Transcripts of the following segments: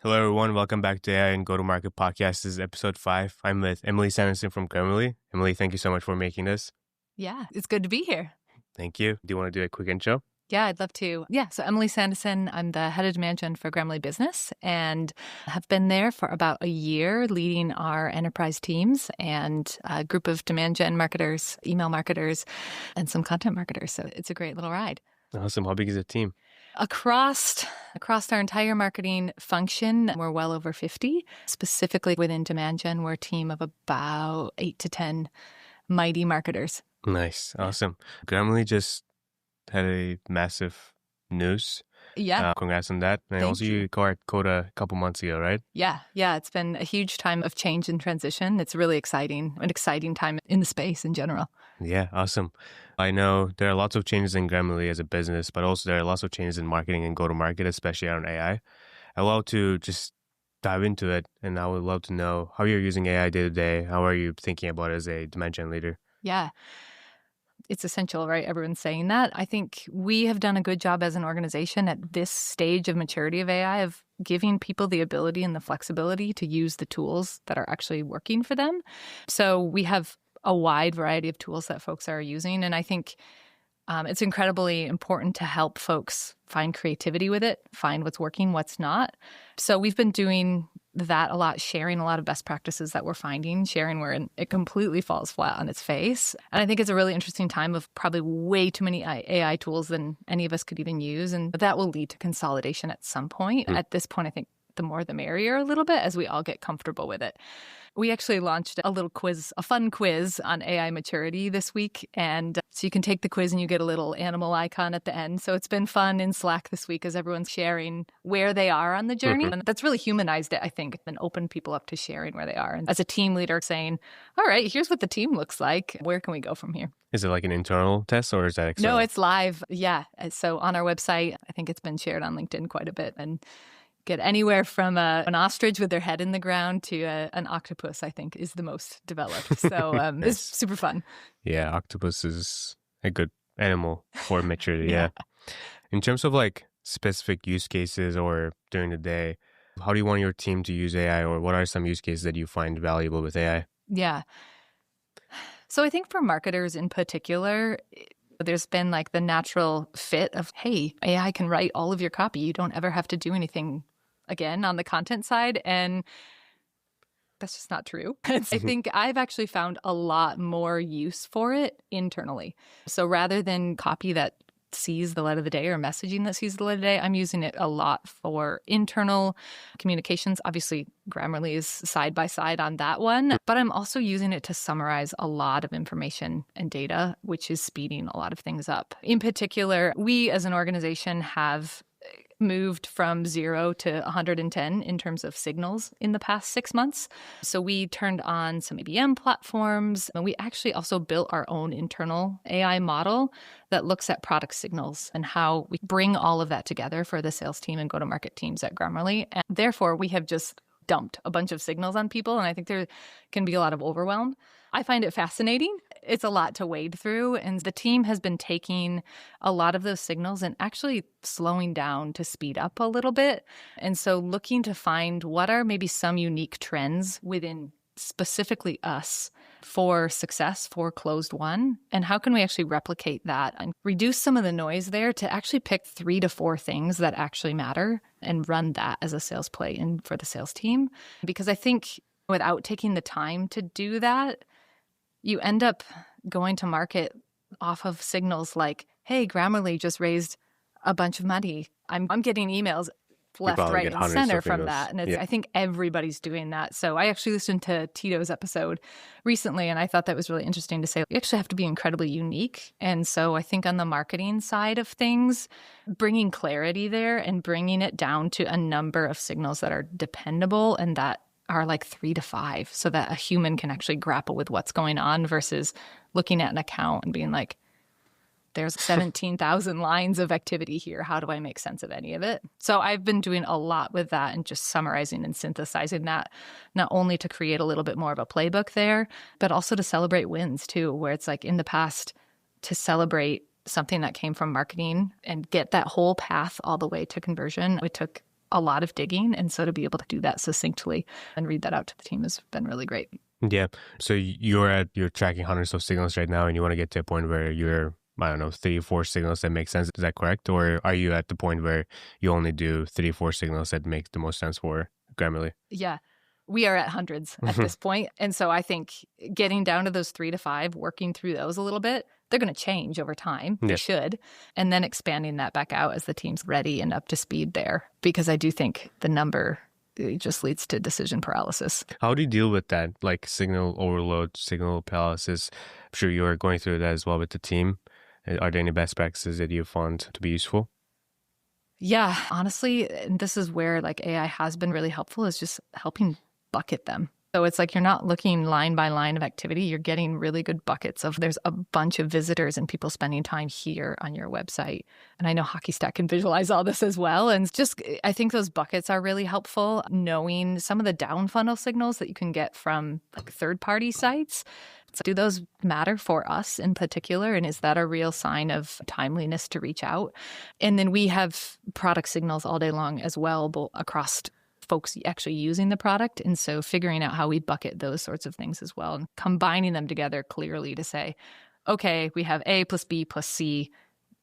Hello, everyone. Welcome back to AI and Go-to-Market Podcast. This is episode 5. I'm with Emily Sanderson from Grammarly. Emily, thank you so much for making this. Yeah, it's good to be here. Thank you. Do you want to do a quick intro? Yeah, I'd love to. Yeah, so Emily Sanderson, I'm the head of demand gen for Grammarly Business and have been there for about a year leading our enterprise teams and a group of demand gen marketers, email marketers, and some content marketers. So it's a great little ride. Awesome. How big is the team? Across our entire marketing function, we're well over 50. Specifically within demand gen, we're a team of about 8 to 10 mighty marketers. Nice. Awesome. Grammarly just had a massive news. Yeah. Congrats on that. And Thank also you. you acquired Coda a couple months ago, right? Yeah. It's been a huge time of change and transition. It's really exciting, an exciting time in the space in general. Yeah, awesome. I know there are lots of changes in Grammarly as a business, but also there are lots of changes in marketing and go-to-market, especially around AI. I'd love to just dive into it, and I would love to know how you're using AI day to day. How are you thinking about it as a demand gen leader? Yeah. It's essential, right? Everyone's saying that. I think we have done a good job as an organization at this stage of maturity of AI of giving people the ability and the flexibility to use the tools that are actually working for them. So we have a wide variety of tools that folks are using. And I think it's incredibly important to help folks find creativity with it, find what's working, what's not. So we've been doing that a lot, sharing a lot of best practices that we're finding, sharing where it completely falls flat on its face. And I think it's a really interesting time of probably way too many AI tools than any of us could even use. And that will lead to consolidation at some point. At this point, I think the more the merrier a little bit as we all get comfortable with it. We actually launched a little quiz, a fun quiz on AI maturity this week. And so you can take the quiz and you get a little animal icon at the end. So it's been fun in Slack this week as everyone's sharing where they are on the journey. And that's really humanized it, I think, and opened people up to sharing where they are. And as a team leader saying, all right, here's what the team looks like. Where can we go from here? Is it like an internal test or is that external? No, it's live. Yeah. So on our website, I think it's been shared on LinkedIn quite a bit. And get anywhere from an ostrich with their head in the ground to an octopus, I think, is the most developed. So it's super fun. Yeah, octopus is a good animal for maturity. Yeah. In terms of like specific use cases or during the day, how do you want your team to use AI, or what are some use cases that you find valuable with AI? Yeah. So I think for marketers in particular, there's been like the natural fit of, hey, AI can write all of your copy. You don't ever have to do anything again on the content side. And that's just not true. I think I've actually found a lot more use for it internally. So rather than copy that sees the light of the day or messaging that sees the light of the day, I'm using it a lot for internal communications. Obviously, Grammarly is side by side on that one, but I'm also using it to summarize a lot of information and data, which is speeding a lot of things up. In particular, we as an organization have moved from 0 to 110 in terms of signals in the past 6 months. So we turned on some ABM platforms, and we actually also built our own internal AI model that looks at product signals and how we bring all of that together for the sales team and go-to-market teams at Grammarly. And therefore, we have just dumped a bunch of signals on people, and I think there can be a lot of overwhelm. I find it fascinating. It's a lot to wade through, and the team has been taking a lot of those signals and actually slowing down to speed up a little bit. And so looking to find what are maybe some unique trends within specifically us for success for closed won, and how can we actually replicate that and reduce some of the noise there to actually pick 3 to 4 things that actually matter and run that as a sales play in for the sales team. Because I think without taking the time to do that, you end up going to market off of signals like, hey, Grammarly just raised a bunch of money. I'm getting emails left, right, and center from that. And I think everybody's doing that. So I actually listened to Tito's episode recently, and I thought that was really interesting to say, you actually have to be incredibly unique. And so I think on the marketing side of things, bringing clarity there and bringing it down to a number of signals that are dependable and that are like 3 to 5 so that a human can actually grapple with what's going on versus looking at an account and being like, there's 17,000 lines of activity here. How do I make sense of any of it? So I've been doing a lot with that and just summarizing and synthesizing that, not only to create a little bit more of a playbook there, but also to celebrate wins too, where it's like in the past to celebrate something that came from marketing and get that whole path all the way to conversion. It took a lot of digging. And so to be able to do that succinctly and read that out to the team has been really great. Yeah. So you're tracking hundreds of signals right now, and you want to get to a point where you're, I don't know, 3 or 4 signals that make sense. Is that correct? Or are you at the point where you only do 3 or 4 signals that make the most sense for Grammarly? Yeah. We are at hundreds at this point. And so I think getting down to those 3 to 5, working through those a little bit, they're going to change over time. They should. And then expanding that back out as the team's ready and up to speed there. Because I do think the number, it just leads to decision paralysis. How do you deal with that? Like signal overload, signal paralysis? I'm sure you're going through that as well with the team. Are there any best practices that you found to be useful? Yeah, honestly, and this is where like AI has been really helpful, is just helping bucket them. So it's like you're not looking line by line of activity. You're getting really good buckets of there's a bunch of visitors and people spending time here on your website. And I know Hockey Stack can visualize all this as well. And just, I think those buckets are really helpful, knowing some of the down funnel signals that you can get from like third-party sites. So do those matter for us in particular? And is that a real sign of timeliness to reach out? And then we have product signals all day long as well, both across folks actually using the product. And so figuring out how we bucket those sorts of things as well and combining them together clearly to say, okay, we have A plus B plus C.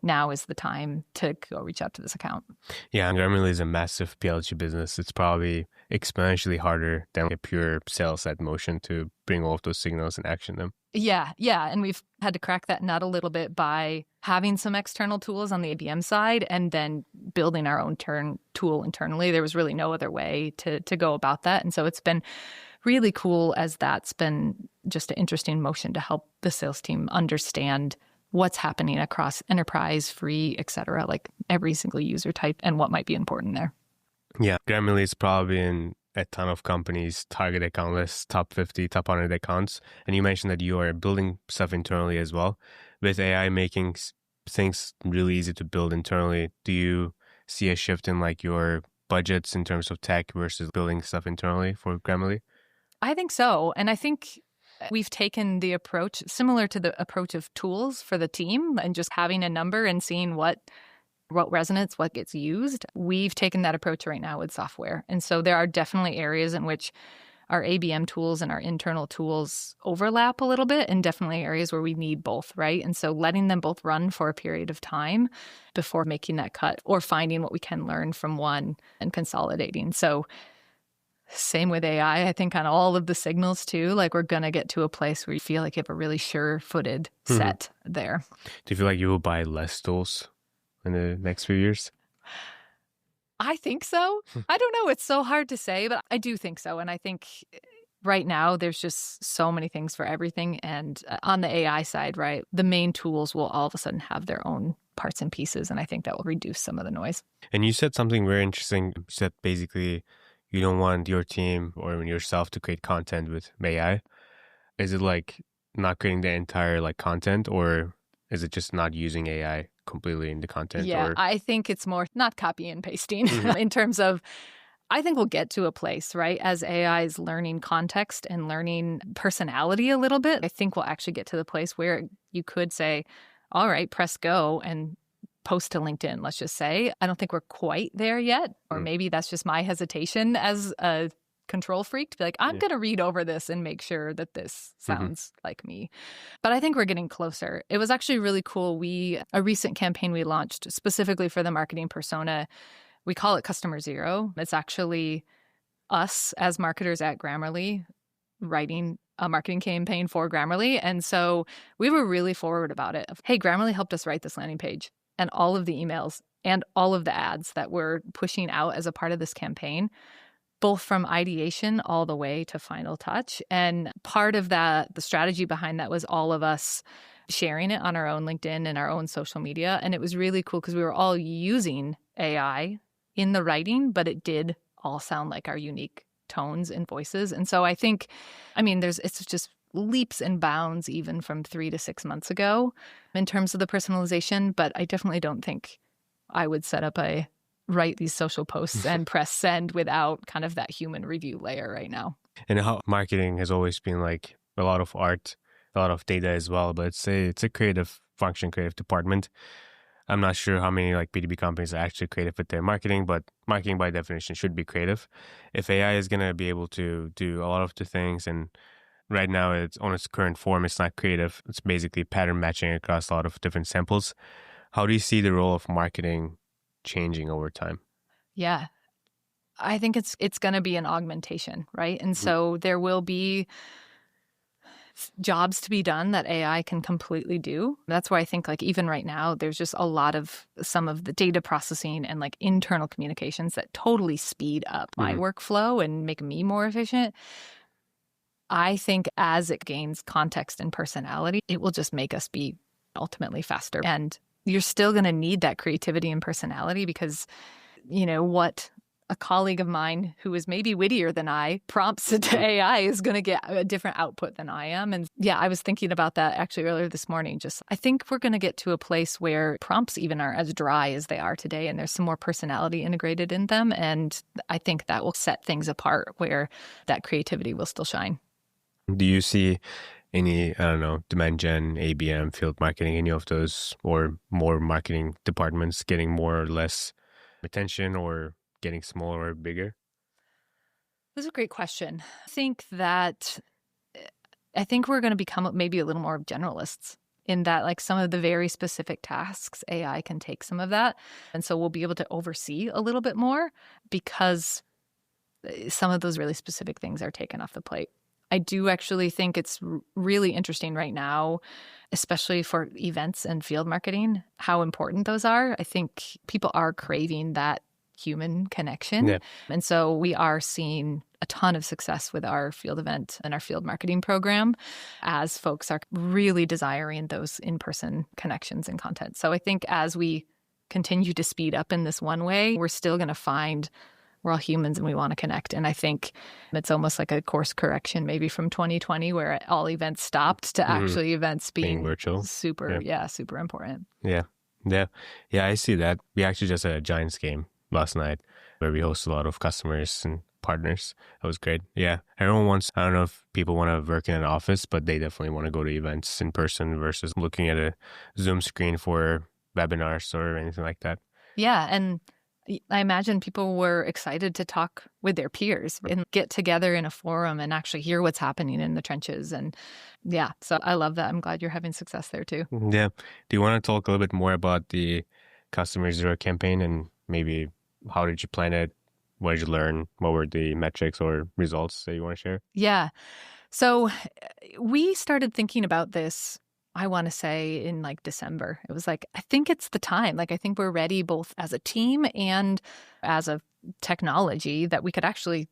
Now is the time to go reach out to this account. Yeah, and Grammarly is a massive PLG business. It's probably exponentially harder than a pure sales side motion to bring all of those signals and action them. Yeah. And we've had to crack that nut a little bit by having some external tools on the ABM side and then building our own tool internally. There was really no other way to go about that. And so it's been really cool as that's been just an interesting motion to help the sales team understand what's happening across enterprise, free, et cetera, like every single user type and what might be important there. Yeah, Grammarly is probably in a ton of companies' target account list, top 50, top 100 accounts. And you mentioned that you are building stuff internally as well. With AI making things really easy to build internally, do you see a shift in like your budgets in terms of tech versus building stuff internally for Grammarly? I think so. And I think we've taken the approach similar to the approach of tools for the team and just having a number and seeing what resonates, what gets used. We've taken that approach right now with software. And so there are definitely areas in which our ABM tools and our internal tools overlap a little bit, and definitely areas where we need both, right? And so letting them both run for a period of time before making that cut or finding what we can learn from one and consolidating. So same with AI, I think on all of the signals too, like we're going to get to a place where you feel like you have a really sure-footed set there. Do you feel like you will buy less tools in the next few years? I think so. I don't know. It's so hard to say, but I do think so. And I think right now there's just so many things for everything. And on the AI side, right, the main tools will all of a sudden have their own parts and pieces. And I think that will reduce some of the noise. And you said something very interesting. You said basically you don't want your team or yourself to create content with AI. Is it like not creating the entire like content, or is it just not using AI completely in the content? Yeah, I think it's more not copy and pasting in terms of, I think we'll get to a place, right, as AI is learning context and learning personality a little bit. I think we'll actually get to the place where you could say, all right, press go and post to LinkedIn, let's just say. I don't think we're quite there yet. Or maybe that's just my hesitation as a control freak to be like, I'm going to read over this and make sure that this sounds like me. But I think we're getting closer. It was actually really cool. A recent campaign we launched specifically for the marketing persona, we call it Customer Zero. It's actually us as marketers at Grammarly writing a marketing campaign for Grammarly. And so we were really forward about it. Hey, Grammarly helped us write this landing page. And all of the emails and all of the ads that we're pushing out as a part of this campaign, both from ideation all the way to final touch. And part of that, the strategy behind that was all of us sharing it on our own LinkedIn and our own social media. And it was really cool because we were all using AI in the writing, but it did all sound like our unique tones and voices. And so I think, it's just leaps and bounds even from 3 to 6 months ago in terms of the personalization. But I definitely don't think I would set up write these social posts and press send without kind of that human review layer right now. And how marketing has always been like a lot of art, a lot of data as well, but it's a creative function, creative department. I'm not sure how many like B2B companies are actually creative with their marketing, but marketing by definition should be creative. If AI is going to be able to do a lot of the things, and right now it's on its current form, it's not creative. It's basically pattern matching across a lot of different samples. How do you see the role of marketing changing over time? Yeah. I think it's going to be an augmentation, right? And Mhm. so there will be jobs to be done that AI can completely do. That's why I think like even right now there's just a lot of some of the data processing and like internal communications that totally speed up my Mhm. workflow and make me more efficient. I think as it gains context and personality, it will just make us be ultimately faster. And you're still going to need that creativity and personality because what a colleague of mine who is maybe wittier than I prompts it to Mhm. AI is going to get a different output than I am. And yeah, I was thinking about that actually earlier this morning. Just I think we're going to get to a place where prompts even aren't as dry as they are today, and there's some more personality integrated in them. And I think that will set things apart where that creativity will still shine. Do you see any, I don't know, demand gen, ABM, field marketing, any of those, or more marketing departments getting more or less attention or getting smaller or bigger? That's a great question. I think we're going to become maybe a little more generalists in that, like some of the very specific tasks, AI can take some of that. And so we'll be able to oversee a little bit more because some of those really specific things are taken off the plate. I do actually think it's really interesting right now, especially for events and field marketing, how important those are. I think people are craving that human connection. Yeah. And so we are seeing a ton of success with our field event and our field marketing program as folks are really desiring those in-person connections and content. So I think as we continue to speed up in this one way, we're still going to find we're all humans and we want to connect. And I think it's almost like a course correction, maybe from 2020, where all events stopped to Hmm. actually events Being being virtual. super, Yeah. yeah, super important. Yeah. Yeah. Yeah. I see that. We actually just had a Giants game last night where we host a lot of customers and partners. That was great. Yeah. Everyone wants, I don't know if people want to work in an office, but they definitely want to go to events in person versus looking at a Zoom screen for webinars or anything like that. Yeah. And I imagine people were excited to talk with their peers and get together in a forum and actually hear what's happening in the trenches. And yeah, so I love that. I'm glad you're having success there too. Yeah. Do you want to talk a little bit more about the Customer Zero campaign and maybe how did you plan it? What did you learn? What were the metrics or results that you want to share? Yeah. So we started thinking about this, I want to say in like December. It was like, I think it's the time. Like, I think we're ready both as a team and as a technology that we could actually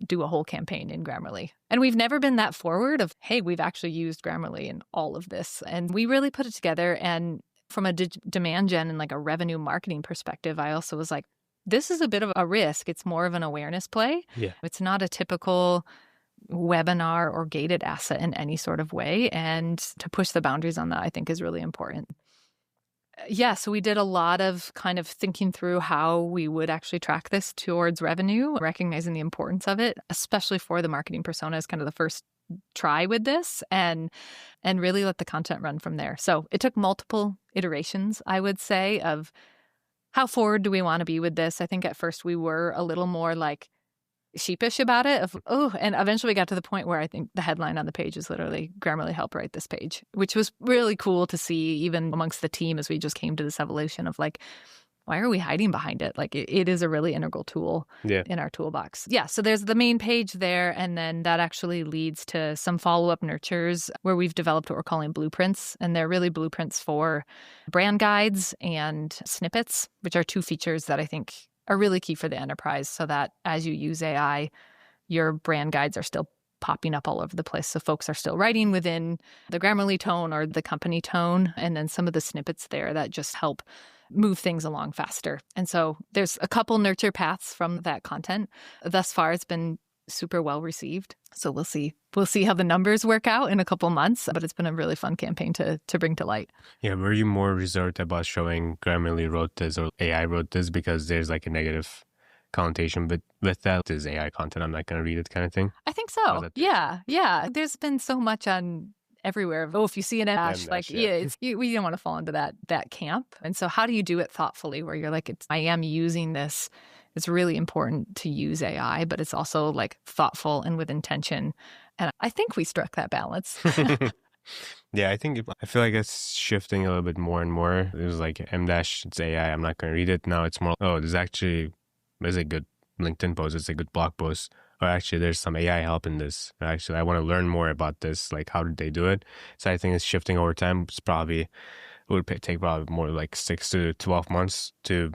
do a whole campaign in Grammarly. And we've never been that forward of, hey, we've actually used Grammarly in all of this. And we really put it together. And from a demand gen and like a revenue marketing perspective, I also was like, this is a bit of a risk. It's more of an awareness play. Yeah. It's not a typical webinar or gated asset in any sort of way. And to push the boundaries on that, I think is really important. Yeah, so we did a lot of kind of thinking through how we would actually track this towards revenue, recognizing the importance of it, especially for the marketing persona as kind of the first try with this and really let the content run from there. So it took multiple iterations, I would say, of how forward do we want to be with this? I think at first we were a little more like sheepish about it and eventually we got to the point where I think the headline on the page is literally Grammarly helped write this page, which was really cool to see even amongst the team as we just came to this evolution of like, why are we hiding behind it? Like it is a really integral tool Yeah. in our toolbox. Yeah, so there's the main page there, and then that actually leads to some follow-up nurtures where we've developed what we're calling blueprints, and they're really blueprints for brand guides and snippets, which are two features that I think are really key for the enterprise so that as you use AI, your brand guides are still popping up all over the place. So folks are still writing within the Grammarly tone or the company tone, and then some of the snippets there that just help move things along faster. And so there's a couple nurture paths from that content. Thus far, it's been super well received. So we'll see. We'll see how the numbers work out in a couple months, but it's been a really fun campaign to bring to light. Yeah. Were you more reserved about showing Grammarly wrote this or AI wrote this because there's like a negative connotation with that is AI content? I'm not going to read it kind of thing. I think Was so. that the reason? Yeah. Yeah. There's been so much on everywhere. Oh, if you see an dash, And like, that's, yeah, yeah. we don't want to fall into that camp. And so how do you do it thoughtfully where you're like, I am using this. It's really important to use AI, but it's also like thoughtful and with intention. And I think we struck that balance. Yeah, I feel like it's shifting a little bit more and more. It was like M dash, it's AI. I'm not going to read it. Now it's more, oh, there's a good LinkedIn post. It's a good blog post. Or actually, there's some AI help in this. Actually, I want to learn more about this. Like, how did they do it? So I think it's shifting over time. It would take probably more like 6 to 12 months to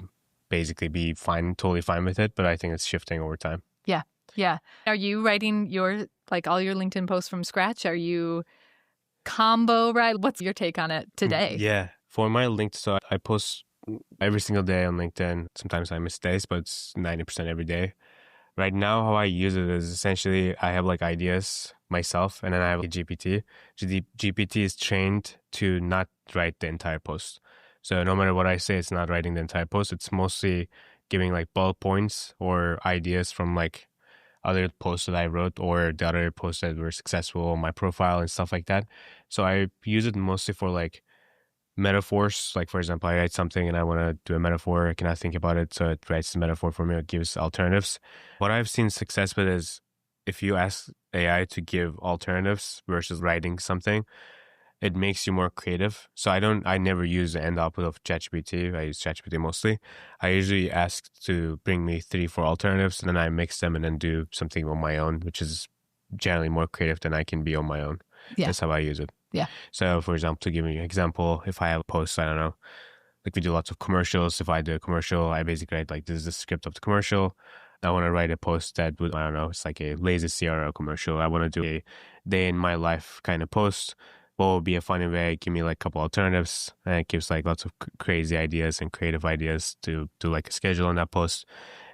basically be fine, totally fine with it. But I think it's shifting over time. Yeah. Yeah. Are you writing all your LinkedIn posts from scratch? Are you combo, right? What's your take on it today? Yeah. For my LinkedIn, so I post every single day on LinkedIn. Sometimes I miss days, but it's 90% every day. Right now, how I use it is essentially I have like ideas myself, and then I have a GPT. GPT is trained to not write the entire post. So no matter what I say, it's not writing the entire post. It's mostly giving like bullet points or ideas from like other posts that I wrote or the other posts that were successful on my profile and stuff like that. So I use it mostly for like metaphors. Like, for example, I write something and I want to do a metaphor. I cannot think about it. So it writes the metaphor for me. It gives alternatives. What I've seen success with is if you ask AI to give alternatives versus writing something, it makes you more creative. So I never use the end output of ChatGPT. I use ChatGPT mostly. I usually ask to bring me 3, 4 alternatives and then I mix them and then do something on my own, which is generally more creative than I can be on my own. Yeah. That's how I use it. Yeah. So, for example, to give you an example, if I have a post, I don't know, like we do lots of commercials. If I do a commercial, I basically write like, this is the script of the commercial. I want to write a post that would, I don't know, it's like a lazy CRO commercial. I want to do a day in my life kind of post. What would be a funny way? Give me like a couple alternatives. And it gives like lots of crazy ideas and creative ideas to do like a schedule on that post.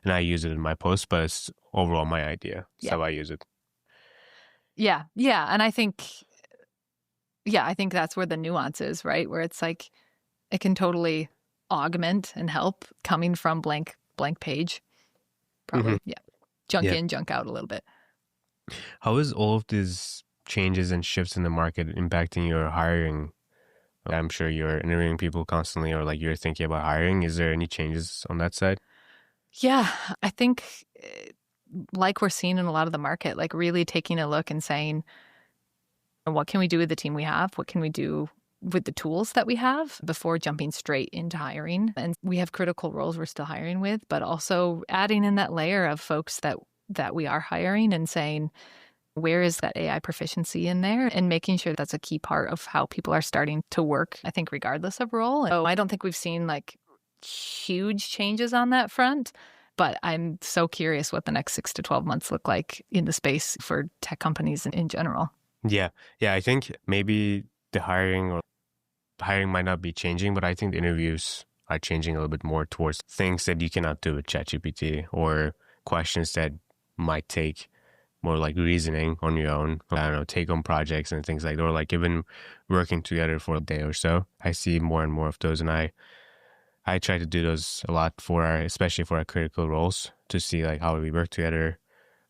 And I use it in my post, but it's overall my idea. That's how I use it. Yeah. Yeah. And I think that's where the nuance is, right? Where it's like it can totally augment and help coming from blank page. Probably. Yeah. Junk in, junk out a little bit. How is all of these changes and shifts in the market impacting your hiring? I'm sure you're interviewing people constantly or like you're thinking about hiring. Is there any changes on that side? Yeah, I think like we're seeing in a lot of the market, like really taking a look and saying, what can we do with the team we have? What can we do with the tools that we have before jumping straight into hiring? And we have critical roles we're still hiring with, but also adding in that layer of folks that we are hiring and saying, where is that AI proficiency in there? And making sure that's a key part of how people are starting to work, I think, regardless of role. So I don't think we've seen like huge changes on that front, but I'm so curious what the next 6 to 12 months look like in the space for tech companies in general. Yeah. I think maybe the hiring might not be changing, but I think the interviews are changing a little bit more towards things that you cannot do with ChatGPT or questions that might take more like reasoning on your own. I don't know, take on projects and things like that, or like even working together for a day or so. I see more and more of those, and I try to do those a lot especially for our critical roles to see like how we work together,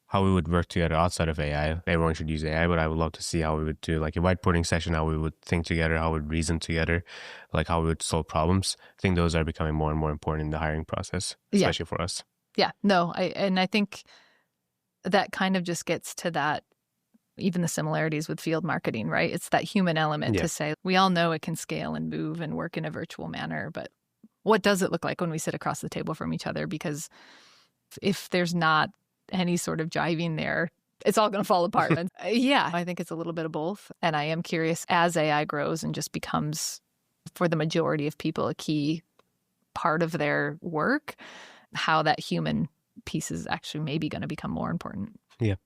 how we would work together outside of AI. Everyone should use AI, but I would love to see how we would do like a whiteboarding session, how we would think together, how we would reason together, like how we would solve problems. I think those are becoming more and more important in the hiring process, especially for us. Yeah, no, I think that kind of just gets to that, even the similarities with field marketing, right? It's that human element to say, we all know it can scale and move and work in a virtual manner, but what does it look like when we sit across the table from each other? Because if there's not any sort of jiving there, it's all going to fall apart. And yeah, I think it's a little bit of both. And I am curious as AI grows and just becomes, for the majority of people, a key part of their work, how that human piece is actually maybe going to become more important. Yeah.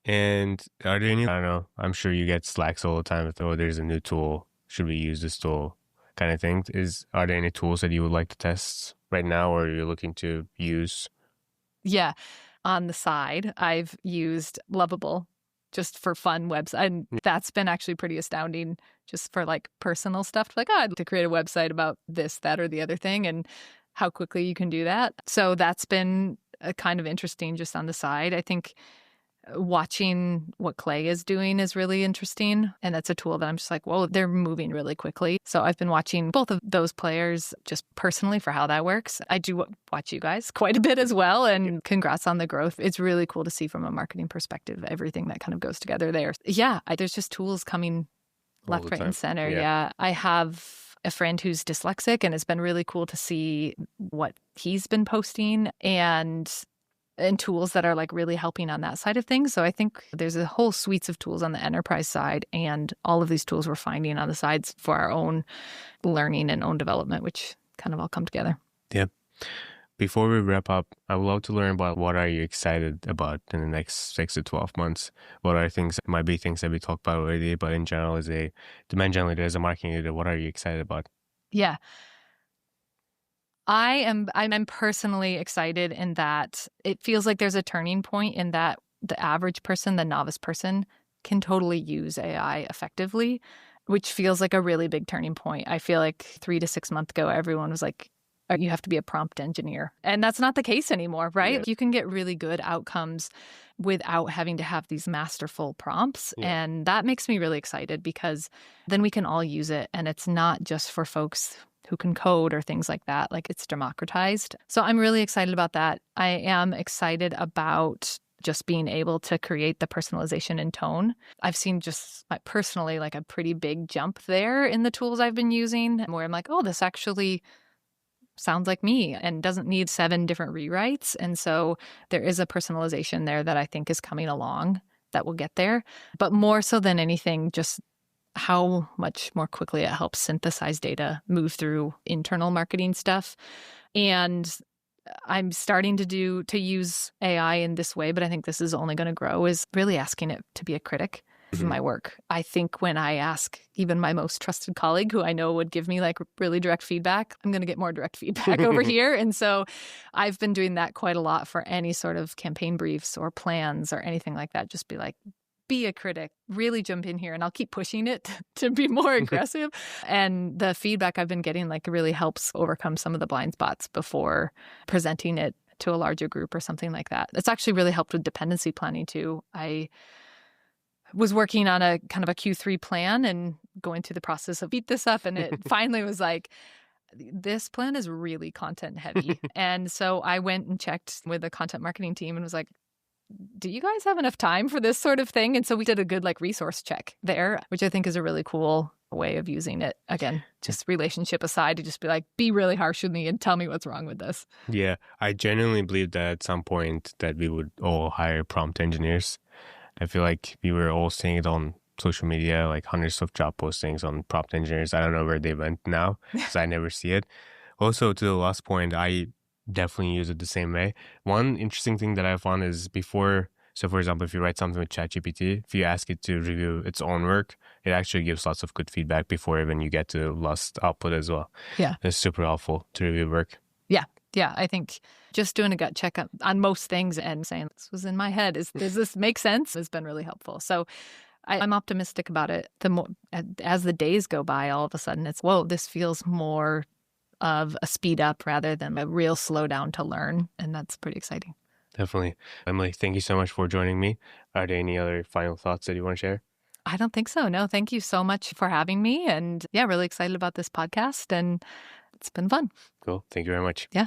And are there any, I don't know, I'm sure you get Slacks all the time with, oh, there's a new tool. Should we use this tool? Kind of thing. Are there any tools that you would like to test right now or you're looking to use? Yeah. On the side, I've used Lovable just for fun website. And that's been actually pretty astounding just for like personal stuff. Like, I'd like to create a website about this, that, or the other thing, and how quickly you can do that. So that's been kind of interesting just on the side. I think Watching what Clay is doing is really interesting. And that's a tool that I'm just like, whoa, they're moving really quickly. So I've been watching both of those players just personally for how that works. I do watch you guys quite a bit as well. And congrats on the growth. It's really cool to see from a marketing perspective, everything that kind of goes together there. Yeah, there's just tools coming left, right, and center. Yeah. I have a friend who's dyslexic, and it's been really cool to see what he's been posting and tools that are like really helping on that side of things. So I think there's a whole suites of tools on the enterprise side, and all of these tools we're finding on the sides for our own learning and own development, which kind of all come together. Yeah. Before we wrap up, I would love to learn about what are you excited about in the next 6 to 12 months? What are things, might be things that we talked about already, but in general, as a demand gen leader, as a marketing leader, what are you excited about? Yeah. I'm personally excited in that it feels like there's a turning point in that the average person, the novice person, can totally use AI effectively, which feels like a really big turning point. I feel like 3 to 6 months ago, everyone was like, you have to be a prompt engineer. And that's not the case anymore, right? Yeah. You can get really good outcomes without having to have these masterful prompts. Yeah. And that makes me really excited because then we can all use it. And it's not just for folks who can code or things like that. Like, it's democratized. So I'm really excited about that. I am excited about just being able to create the personalization in tone. I've seen just personally like a pretty big jump there in the tools I've been using, where I'm like, oh, this actually sounds like me and doesn't need 7 different rewrites. And so there is a personalization there that I think is coming along that will get there. But more so than anything, just how much more quickly it helps synthesize data, move through internal marketing stuff. And I'm starting to use AI in this way, but I think this is only going to grow, is really asking it to be a critic of my work. I think when I ask even my most trusted colleague, who I know would give me like really direct feedback, I'm going to get more direct feedback over here. And so I've been doing that quite a lot for any sort of campaign briefs or plans or anything like that. Just be like, be a critic, really jump in here, and I'll keep pushing it to be more aggressive. And the feedback I've been getting like really helps overcome some of the blind spots before presenting it to a larger group or something like that. It's actually really helped with dependency planning too. I was working on a kind of a Q3 plan and going through the process of beat this up, and it finally was like, this plan is really content heavy. And so I went and checked with the content marketing team and was like, do you guys have enough time for this sort of thing? And so we did a good like resource check there, which I think is a really cool way of using it. Again, just relationship aside, to just be like, be really harsh with me and tell me what's wrong with this. Yeah, I genuinely believe that at some point that we would all hire prompt engineers. I feel like we were all seeing it on social media, like hundreds of job postings on prompt engineers. I don't know where they went now because I never see it. Also, to the last point, I definitely use it the same way. One interesting thing that I found is so for example, if you write something with ChatGPT, if you ask it to review its own work, it actually gives lots of good feedback before even you get to last output as well. Yeah. It's super helpful to review work. Yeah. Yeah, I think just doing a gut check on most things and saying, this was in my head, does this make sense, has been really helpful. So I'm optimistic about it. The more, as the days go by, all of a sudden it's, whoa, this feels more of a speed up rather than a real slowdown to learn. And that's pretty exciting. Definitely. Emily, thank you so much for joining me. Are there any other final thoughts that you want to share? I don't think so. No, thank you so much for having me. And yeah, really excited about this podcast. And it's been fun. Cool. Thank you very much. Yeah.